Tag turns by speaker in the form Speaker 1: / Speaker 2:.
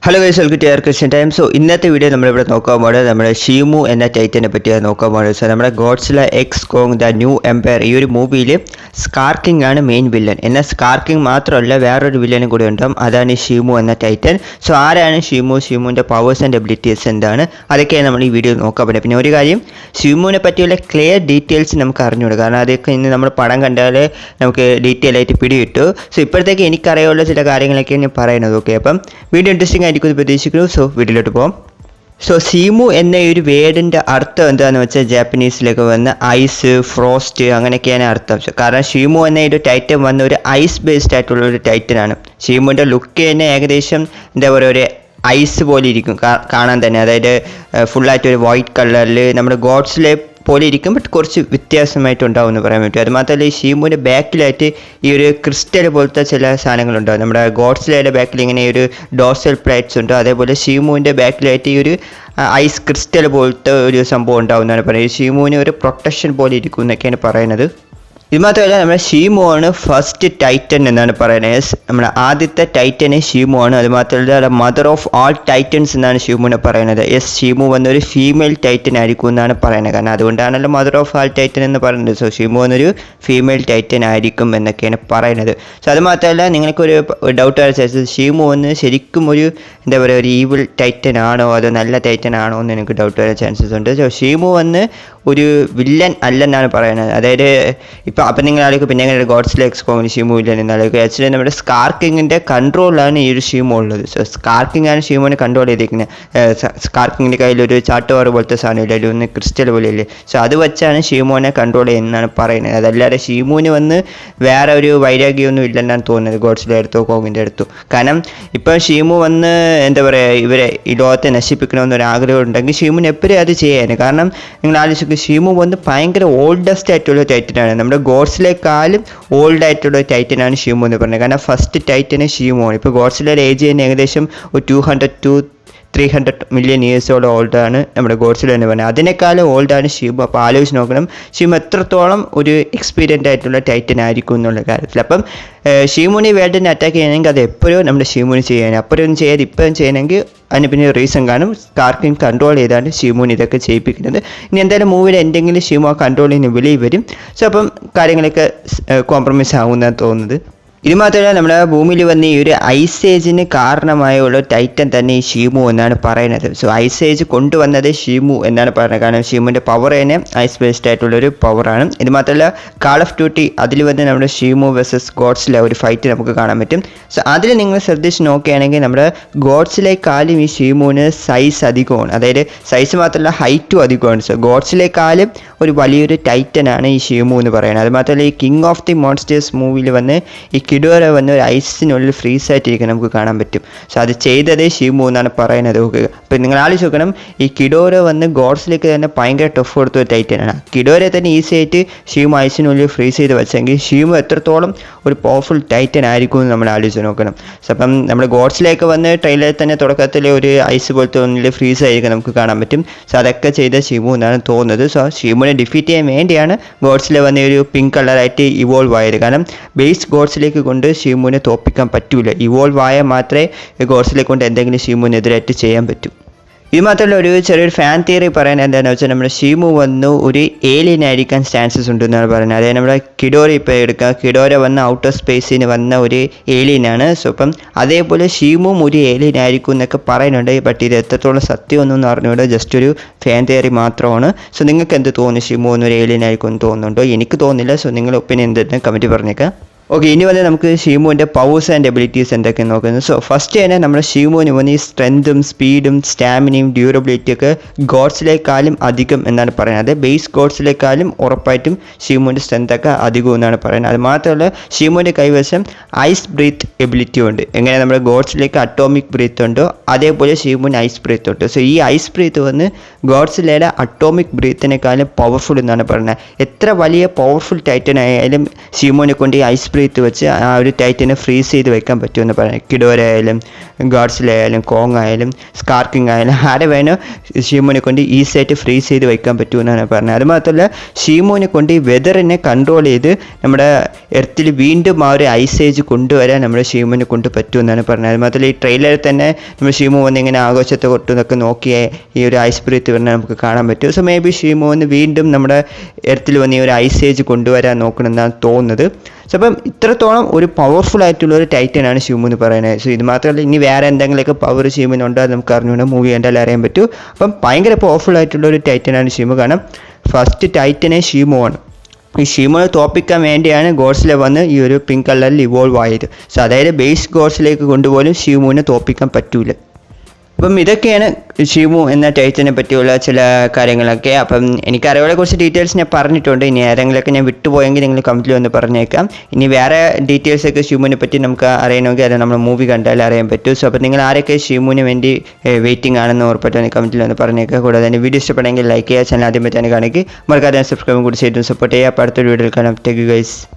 Speaker 1: Hello guys, welcome to question time. So ഇന്നത്തെ video നമ്മളിവിടെ നോക്കാൻ പോകുന്നത് നമ്മുടെ ഷീമു എന്ന ടൈറ്റനെ പറ്റിയാണ് നോക്കാൻ പോകുന്നത്. സോ നമ്മുടെ Godzilla x Kong the new empire ഈ ഒരു മൂവിയിൽ സ്കാർക്കിംഗ് ആണ് മെയിൻ വില്ലൻ. എന്നാൽ സ്കാർക്കിംഗ് മാത്രമല്ല വേറൊരു വില്ലനും കൂടി ഉണ്ടാകും, അതാണ് ഈ ഷീമു എന്ന ടൈറ്റൻ. സോ ആരാണ് ഷീമു, ഷീമുവിൻ്റെ പവേഴ്സ് ആൻഡ് എബിലിറ്റീസ് എന്താണ്, അതൊക്കെയാണ് നമ്മൾ ഈ വീഡിയോ നോക്കാൻ പറ്റും. പിന്നെ ഒരു കാര്യം, ഷീമുവിനെ പറ്റിയുള്ള ക്ലിയർ ഡീറ്റെയിൽസ് നമുക്ക് അറിഞ്ഞുകൂടും, കാരണം അതൊക്കെ ഇന്ന് നമ്മൾ പടം കണ്ടാൽ നമുക്ക് ഡീറ്റെയിൽ ആയിട്ട് പിടികിട്ടു. സോ ഇപ്പോഴത്തേക്ക് എനിക്കറിയാനുള്ള ചില കാര്യങ്ങളൊക്കെ ഞാൻ പറയുന്നത്. ഓക്കെ, അപ്പം വീഡിയോ ഇൻട്രസ്റ്റിംഗ് ആയിരിക്കും പ്രതീക്ഷിക്കുന്നു. സോ വീഡിയോയിലോട്ട് പോകാം. സോ ഷീമു എന്ന ഒരു വേർഡിൻ്റെ അർത്ഥം എന്താണെന്ന് വെച്ചാൽ ജാപ്പനീസിലേക്ക് വന്ന് ഐസ്, ഫ്രോസ്റ്റ് അങ്ങനെയൊക്കെയാണ് അർത്ഥം. കാരണം ഷീമു എന്ന ഒരു ടൈറ്റൻ വന്ന ഒരു ഐസ് ബേസ്ഡ് ആയിട്ടുള്ള ഒരു ടൈറ്റനാണ്. ഷീമുവിൻ്റെ ലുക്ക് തന്നെ ഏകദേശം എന്താ പറയുക, ഒരു ഐസ് പോലെ ഇരിക്കും കാണാൻ തന്നെ. അതായത് ഫുള്ളായിട്ട് ഒരു വൈറ്റ് കളറിൽ നമ്മുടെ ഗോഡ്സിലെ പോലെ ഇരിക്കും, ബട്ട് കുറച്ച് വ്യത്യാസമായിട്ടുണ്ടാവും എന്ന് പറയാൻ പറ്റും. അതുമാത്രമല്ല ഈ ഷീമുവിൻ്റെ ബാക്കിലായിട്ട് ഈ ഒരു ക്രിസ്റ്റൽ പോലത്തെ ചില സാധനങ്ങളുണ്ടാവും. നമ്മുടെ ഗോഡ്സിലയുടെ ബാക്കിൽ ഇങ്ങനെ ഒരു ഡോർസൽ പ്ലേറ്റ്സ് ഉണ്ട്, അതേപോലെ ഷീമുവിൻ്റെ ബാക്കിലായിട്ട് ഈ ഒരു ഐസ് ക്രിസ്റ്റൽ പോലത്തെ ഒരു സംഭവം ഉണ്ടാവും എന്നാണ് പറയുന്നത്. ഷീമുവിന് ഒരു പ്രൊട്ടക്ഷൻ പോലെ ഇരിക്കും എന്നൊക്കെയാണ് പറയുന്നത്. ഇത് മാത്രമല്ല നമ്മുടെ ഷീമു ആണ് ഫസ്റ്റ് ടൈറ്റൻ എന്നാണ് പറയുന്നത്. നമ്മുടെ ആദ്യത്തെ ടൈറ്റന് ഷീമു ആണ്. അത് മാത്രമല്ല മദർ ഓഫ് ആൾ ടൈറ്റൻസ് എന്നാണ് ഷീമുവിനെ പറയുന്നത്. ഷീമു വന്നൊരു ഫീമെയിൽ ടൈറ്റൻ ആയിരിക്കും എന്നാണ് പറയുന്നത്, കാരണം അതുകൊണ്ടാണല്ലോ മദർ ഓഫ് ആൾ ടൈറ്റൻ എന്ന് പറയുന്നത്. സോ ഷീമു വന്നൊരു ഫീമെയിൽ ടൈറ്റൻ ആയിരിക്കും എന്നൊക്കെയാണ് പറയുന്നത്. സോ അത് മാത്രമല്ല നിങ്ങൾക്കൊരു ഡൗട്ട് വരച്ച ഷീമു വന്ന് ശരിക്കും ഒരു എന്താ പറയുക, ഒരു ഈവിൾ ടൈറ്റൻ ആണോ അതോ നല്ല ടൈറ്റൻ ആണോ എന്ന് എനിക്ക് ഡൗട്ട് വരാൻ ചാൻസസ് ഉണ്ട്. സോ ഷീമു വന്ന് ഒരു വില്ലൻ അല്ലെന്നാണ് പറയുന്നത്. അതായത് അപ്പം നിങ്ങൾ ആലോചിക്കും പിന്നെ എങ്ങനെ ഗോഡ്സിലെ എക്സ് കോങ് ഷീമു വില്ലൻ എന്നാലോചിക്കും. ആക്ച്വലി നമ്മുടെ സ്കാർക്കിങ്ങിൻ്റെ കൺട്രോളിലാണ് ഈ ഒരു ഷീമു ഉള്ളത്. സോ സ്കാർക്കിംഗ് ആണ് ഷീമുവിനെ കൺട്രോൾ ചെയ്തിരിക്കുന്നത്. സ്കാർക്കിങ്ങിൻ്റെ കയ്യിലൊരു ചാട്ടുവാറ് പോലത്തെ സാധനമില്ല, അതിൽ ഒന്ന് ക്രിസ്റ്റൽ പോലെയല്ലേ. സോ അത് വെച്ചാണ് ഷീമുവിനെ കൺട്രോൾ ചെയ്യുന്നതാണ് പറയുന്നത്. അതല്ലാതെ ഷീമുവിന് വന്ന് വേറെ ഒരു വൈരാഗ്യമൊന്നും ഇല്ലെന്നാണ് തോന്നുന്നത് ഗോഡ്സിലെ അടുത്തോ കോങ്ങിൻ്റെ അടുത്തോ. കാരണം ഇപ്പം ഷീമു വന്ന് എന്താ പറയുക, ഇവരെ ഈ ലോകത്തെ നശിപ്പിക്കണമെന്നൊരു ആഗ്രഹം ഉണ്ടെങ്കിൽ ഷീമുവിന് എപ്പോഴും അത് ചെയ്യാൻ. കാരണം നിങ്ങൾ ആലോചിക്കും ഷീമു വന്ന് ഭയങ്കര ഓൾഡസ്റ്റ് ആയിട്ടുള്ള ടൈറ്റനാണ്. നമ്മുടെ ഗോഡ്സിലേക്കാളും ഓൾഡ് ആയിട്ടുള്ള ടൈറ്റനാണ് ഷീമു എന്ന് പറയുന്നത്. കാരണം ഫസ്റ്റ് ടൈറ്റന് ഷീമു ആണ്. ഇപ്പോൾ ഗോഡ്സിലയുടെ ഏജ് തന്നെ ഏകദേശം ഒരു 200 to 300 മില്യൺ ഇയേഴ്സോളം ഓൾഡാണ് നമ്മുടെ ഗോഡ്സില എന്ന് പറയുന്നത്. അതിനേക്കാളും ഓൾഡാണ് ഷീമു. അപ്പോൾ ആലോചിച്ച് നോക്കണം ഷീമു എത്രത്തോളം ഒരു എക്സ്പീരിയൻഡ് ആയിട്ടുള്ള ടൈറ്റൻ ആയിരിക്കും എന്നുള്ള കാര്യത്തിൽ. അപ്പം ഷീമുവിനെ വേൾഡിനെ അറ്റാക്ക് ചെയ്യണമെങ്കിൽ അത് എപ്പോഴും നമ്മുടെ ഷീമുവിന് ചെയ്യാൻ, അപ്പോഴൊന്നും ചെയ്യാതെ ഇപ്പോഴും ചെയ്യണമെങ്കിൽ അതിന് പിന്നെ റീസൺ കാണും. സ്കാർക്കിങ് കൺട്രോൾ ചെയ്താണ് ഷീമുവിന് ഇതൊക്കെ ചെയ്യിപ്പിക്കുന്നത്. ഇനി എന്തായാലും മൂവിയിൽ എന്തെങ്കിലും ഷീമു ആ കൺട്രോൾ ചെയ്യുന്ന വെളിയിൽ വരും. സോ അപ്പം കാര്യങ്ങളൊക്കെ കോംപ്രമൈസ് ആകുമെന്നാണ് തോന്നുന്നത്. ഇത് മാത്രമല്ല നമ്മുടെ ഭൂമിയിൽ വന്ന് ഈ ഒരു ഐസ് ഏജിന് കാരണമായുള്ള ടൈറ്റൻ തന്നെ ഈ ഷീമു എന്നാണ് പറയുന്നത്. സോ ഐസ് ഏജ് കൊണ്ടുവന്നത് ഷീമു എന്നാണ് പറയുന്നത്. കാരണം ഷീമുവിൻ്റെ പവർ തന്നെ ഐസ് ബേസ്ഡ് ആയിട്ടുള്ളൊരു പവറാണ്. ഇത് മാത്രമല്ല കാൾ ഓഫ് ഡ്യൂട്ടി അതിൽ വന്ന് നമ്മുടെ ഷീമു വേഴ്സസ് ഗോഡ്സിലെ ഒരു ഫൈറ്റ് നമുക്ക് കാണാൻ പറ്റും. സോ അതിൽ നിങ്ങൾ ശ്രദ്ധിച്ച് നോക്കുകയാണെങ്കിൽ നമ്മുടെ ഗോഡ്സിലേക്കാളും ഈ ഷീമുവിന് സൈസ് അധികമാണ്. അതായത് സൈസ് മാത്രമല്ല ഹൈറ്റും അധികമാണ്. സോ ഗോഡ്സിലേക്കാളും ഒരു വലിയൊരു ടൈറ്റനാണ് ഈ ഷീമു എന്ന് പറയുന്നത്. അത് മാത്രമല്ല ഈ കിങ് ഓഫ് ദി മോൺസ്റ്റേഴ്സ് മൂവിയിൽ വന്ന് ഈ കിഡോര വന്ന് ഒരു ഐസിനുള്ളിൽ ഫ്രീസ് ആയിട്ടിരിക്കാൻ നമുക്ക് കാണാൻ പറ്റും. സോ അത് ചെയ്തത് ഷീമു എന്നാണ് പറയുന്നത്. അപ്പോൾ നിങ്ങൾ ആലോചിച്ച് നോക്കണം, ഈ കിഡോര വന്ന് ഗോഡ്സിലേക്ക് തന്നെ ഭയങ്കര ടഫ് കൊടുത്ത ഒരു ടൈറ്റനാണ്. കിഡോരെ തന്നെ ഈസി ആയിട്ട് ഷീമു ഐസിനുള്ളിൽ ഫ്രീസ് ചെയ്ത് വെച്ചെങ്കിൽ ഷീമു എത്രത്തോളം ഒരു പവർഫുൾ ടൈറ്റൻ ആയിരിക്കും എന്ന് നമ്മൾ ആലോചിച്ച് നോക്കണം. സോ അപ്പം നമ്മുടെ ഗോഡ്സിലേക്ക് വന്ന് ട്രെയിലറിൽ തന്നെ തുടക്കത്തിൽ ഒരു ഐസ് പോലത്തെ ഒന്നിൽ ഫ്രീസ് ആയിരിക്കും നമുക്ക് കാണാൻ പറ്റും. സോ അതൊക്കെ ചെയ്ത ഷീമു എന്നാണ് തോന്നുന്നത്. സോ ഷീമുവിനെ ഡിഫീറ്റ് ചെയ്യാൻ വേണ്ടിയാണ് ഗോഡ്സിലെ വന്ന് ഒരു പിങ്ക് കളറായിട്ട് ഇവോൾവ് ആയത്. കാരണം ബേസ് ഗോഡ്സിലേക്ക് കൊണ്ട് ഷീമുവിനെ തോൽപ്പിക്കാൻ പറ്റൂല. ഇവോൾവ് ആയാൽ മാത്രമേ ഗോഡ്സിലെ കൊണ്ട് എന്തെങ്കിലും ഷീമുവിനെതിരായിട്ട് ചെയ്യാൻ പറ്റൂ. ഇത് മാത്രമല്ല ഒരു ചെറിയൊരു ഫാൻ തിയറി പറയാൻ എന്താണെന്ന് വെച്ചാൽ നമ്മുടെ ഷീമു വന്ന് ഒരു ഏലിയൻ ആയിരിക്കാൻ ചാൻസസ് ഉണ്ടെന്നാണ് പറയുന്നത്. അതായത് നമ്മുടെ കിഡോര ഇപ്പോൾ എടുക്കുക, കിഡോര വന്ന് ഔട്ടർ സ്പേസിന് വന്ന ഒരു ഏലിയനാണ്. സോ അപ്പം അതേപോലെ ഷീമുവും ഒരു ഏലിയൻ ആയിരിക്കും എന്നൊക്കെ പറയുന്നുണ്ട്. ബട്ട് ഇത് എത്രത്തോളം സത്യമൊന്നും അറിഞ്ഞുകൊണ്ട് ജസ്റ്റ് ഒരു ഫാൻ തിയറി മാത്രമാണ്. സോ നിങ്ങൾക്ക് എന്ത് തോന്നുന്നു, ഷീമു എന്നൊരു ഏലിയൻ ആയിരിക്കും എന്ന് തോന്നുന്നുണ്ടോ? എനിക്ക് തോന്നുന്നില്ല. സോ നിങ്ങളുടെ ഒപ്പീനിയൻ എന്തെന്ന് കമൻറ്റ് പറഞ്ഞേക്കാം. ഓക്കെ, ഇനി വന്ന് നമുക്ക് ഷീമുവിൻ്റെ പവേഴ്സ് ആൻഡ് എബിലിറ്റീസ് എന്തൊക്കെയാണ് നോക്കുന്നത്. സോ ഫസ്റ്റ് തന്നെ നമ്മുടെ ഷീമുവിന് വന്ന് ഈ സ്ട്രെങ്തും സ്പീഡും സ്റ്റാമിനയും ഡ്യൂറബിലിറ്റിയൊക്കെ ഗോഡ്സിലേക്കാളും അധികം എന്നാണ് പറയുന്നത്. ബേസ് ഗോഡ്സിലേക്കാളും ഉറപ്പായിട്ടും ഷീമുവിൻ്റെ സ്ട്രെങ്തൊക്കെ അധികം എന്നാണ് പറയുന്നത്. അത് മാത്രമല്ല ഷീമുവിൻ്റെ കൈവശം ഐസ് ബ്രീത്ത് എബിലിറ്റി ഉണ്ട്. എങ്ങനെ നമ്മുടെ ഗോഡ്സിലേക്ക് അറ്റോമിക് ബ്രീത്ത് ഉണ്ടോ അതേപോലെ ഷീമുവിന് ഐസ് ബ്രീത്ത് ഉണ്ട്. സോ ഈ ഐസ് ബ്രീത്ത് വന്ന് ഗോഡ്സിലയുടെ അറ്റോമിക് ബ്രീത്തിനേക്കാളും പവർഫുൾ എന്നാണ് പറയുന്നത്. എത്ര വലിയ പവർഫുൾ ടൈറ്റൻ ആയാലും ഷീമുവിനെ കൊണ്ട് ഈ ഐസ് ബ്രീത്ത് വെച്ച് ആ ഒരു ടൈറ്റനെ ഫ്രീസ് ചെയ്ത് വെക്കാൻ പറ്റുമെന്ന് പറയാം. കിഡോര ആയാലും ഗോഡ്സില ആയാലും കോങ് ആയാലും സ്കാർക്കിങ് ആയാലും ആരെ വേണോ ഷീമുവിനെ കൊണ്ട് ഈസി ആയിട്ട് ഫ്രീസ് ചെയ്ത് വെക്കാൻ പറ്റുമെന്നാണ് പറഞ്ഞത്. അതുമാത്രമല്ല ഷീമുവിനെ കൊണ്ട് ഈ വെതറിനെ കൺട്രോൾ ചെയ്ത് നമ്മുടെ എർത്തിൽ വീണ്ടും ആ ഒരു ഐസേജ് കൊണ്ടുവരാൻ നമ്മുടെ ഷീമുവിനെ കൊണ്ട് പറ്റുമെന്നാണ് പറഞ്ഞത്. അതുമാത്രമല്ല ഈ ട്രെയിലറിൽ തന്നെ നമ്മൾ ഷീമു വന്ന് ഇങ്ങനെ ആഘോഷത്തെ കൊട്ടുന്നൊക്കെ നോക്കിയേ ഈ ഒരു ഐസ് ബ്രീത്ത് വരുന്നത് നമുക്ക് കാണാൻ പറ്റും. സോ മേ ബി ഷീമു വന്ന് വീണ്ടും നമ്മുടെ എർത്തിൽ വന്ന് ഈ ഒരു ഐസേജ് കൊണ്ടുവരാൻ നോക്കണമെന്നാണ് തോന്നുന്നത്. സോ അപ്പം ഇത്രത്തോളം ഒരു പവർഫുൾ ആയിട്ടുള്ള ഒരു ടൈറ്റനാണ് ഷീമു എന്ന് പറയുന്നത്. സോ ഇത് മാത്രമല്ല ഇനി വേറെ എന്തെങ്കിലുമൊക്കെ പവർ ഷീമുനുണ്ടോ അത് നമുക്ക് അറിഞ്ഞുകൊണ്ട് മൂവി കണ്ടാൽ അറിയാൻ പറ്റും. അപ്പം ഭയങ്കര പവർഫുൾ ആയിട്ടുള്ള ഒരു ടൈറ്റനാണ് ഷീമു. കാരണം ഫസ്റ്റ് ടൈറ്റനെ ഷീമു ആണ്. ഈ ഷീമുവിനെ തോപ്പിക്കാൻ വേണ്ടിയാണ് ഗോഡ്സില വന്ന് ഈ ഒരു പിങ്ക് കളറിൽ ഇവോൾവ് ആയത്. സോ അതായത് ബേസ് ഗോഡ്സിലേക്ക് കൊണ്ടുപോലും ഷീമുവിനെ തോപ്പിക്കാൻ പറ്റൂല. അപ്പം ഇതൊക്കെയാണ് ഷീമു എന്ന ടൈറ്റനെ പറ്റിയുള്ള ചില കാര്യങ്ങളൊക്കെ. അപ്പം എനിക്കറിവുള്ള കുറച്ച് ഡീറ്റെയിൽസ് ഞാൻ പറഞ്ഞിട്ടുണ്ട്. ഇനി ആരെങ്കിലുമൊക്കെ ഞാൻ വിട്ടുപോയെങ്കിൽ നിങ്ങൾ കമൻറ്റിൽ വന്ന് പറഞ്ഞേക്കാം. ഇനി വേറെ ഡീറ്റെയിൽസൊക്കെ ഷീമുവിനെ പറ്റി നമുക്ക് അറിയണമെങ്കിൽ അത് നമ്മൾ മൂവി കണ്ടാൽ അറിയാൻ പറ്റും. സോ അപ്പോൾ നിങ്ങൾ ആരൊക്കെ ഷീമുവിന് വേണ്ടി വെയിറ്റിംഗ് ആണെന്ന് ഉറപ്പായിട്ട് കമൻറ്റിൽ വന്ന് പറഞ്ഞേക്കാം. കൂടാതെ തന്നെ വീഡിയോ ഇഷ്ടപ്പെടുമെങ്കിൽ ലൈക്ക് ചെയ്യുക, ചാനൽ ആദ്യം പറ്റാൻ കാണിക്കുക, മറക്കാതെ സബ്സ്ക്രൈബും കൂടി ചെയ്തും സപ്പോർട്ട് ചെയ്യുക. അപ്പോൾ അടുത്തൊരു വീഡിയോയിൽ കാണാം. Thank you guys.